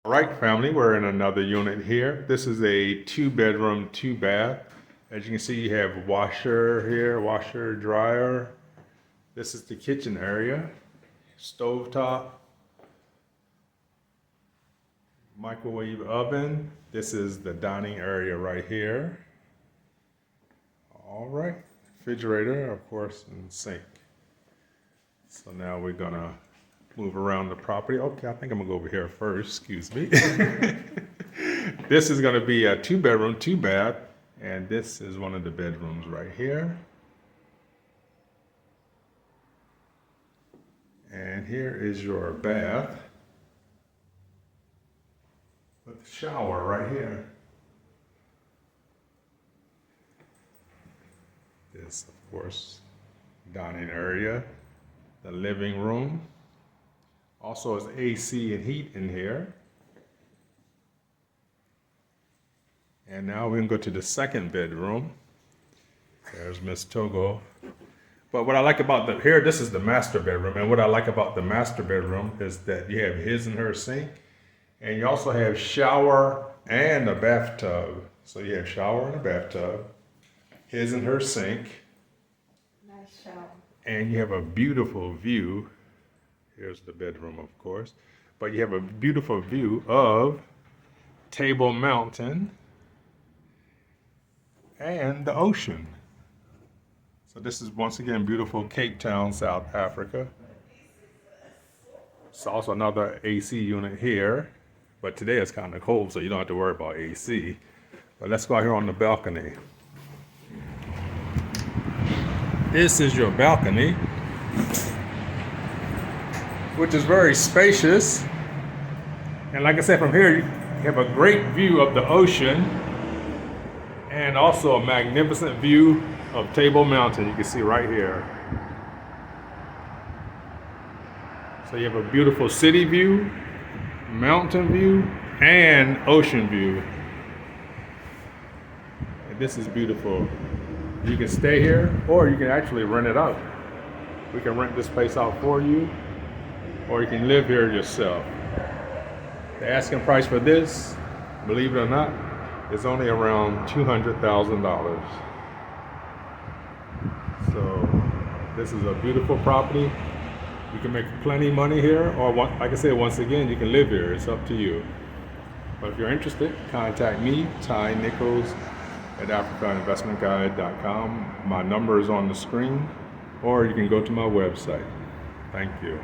All right, family, we're in another unit here. This is a 2-bedroom, 2-bath. As you can see, you have washer here, washer, dryer. This is the kitchen area, stovetop, microwave oven. This is the dining area right here. All right, refrigerator, of course, and sink. So now we're gonna move around the property. Okay, I think I'm gonna go over here first, excuse me. This is gonna be a 2-bedroom, 2-bath, and this is one of the bedrooms right here. And here is your bath with the shower right here. This, of course, dining area, the living room. Also has AC and heat in here. And now we're gonna go to the second bedroom. There's Miss Togo. But what I like about this is the master bedroom. And what I like about the master bedroom is that you have his and her sink. And you also have shower and a bathtub. So you have shower and a bathtub, his and her sink. Nice shower. And you have a beautiful view. Here's the bedroom, of course. But you have a beautiful view of Table Mountain and the ocean. So this is once again beautiful Cape Town, South Africa. It's also another AC unit here. But today it's kind of cold, so you don't have to worry about AC. But let's go out here on the balcony. This is your balcony, which is very spacious. And like I said, from here you have a great view of the ocean and also a magnificent view of Table Mountain. You can see right here. So you have a beautiful city view, mountain view, and ocean view. And this is beautiful. You can stay here, or you can actually rent it out. We can rent this place out for you, or you can live here yourself. The asking price for this, believe it or not, is only around $200,000. So this is a beautiful property. You can make plenty of money here, or like I said, once again, you can live here. It's up to you. But if you're interested, contact me, Ty Nichols, at AfricaInvestmentGuide.com. My number is on the screen, or you can go to my website. Thank you.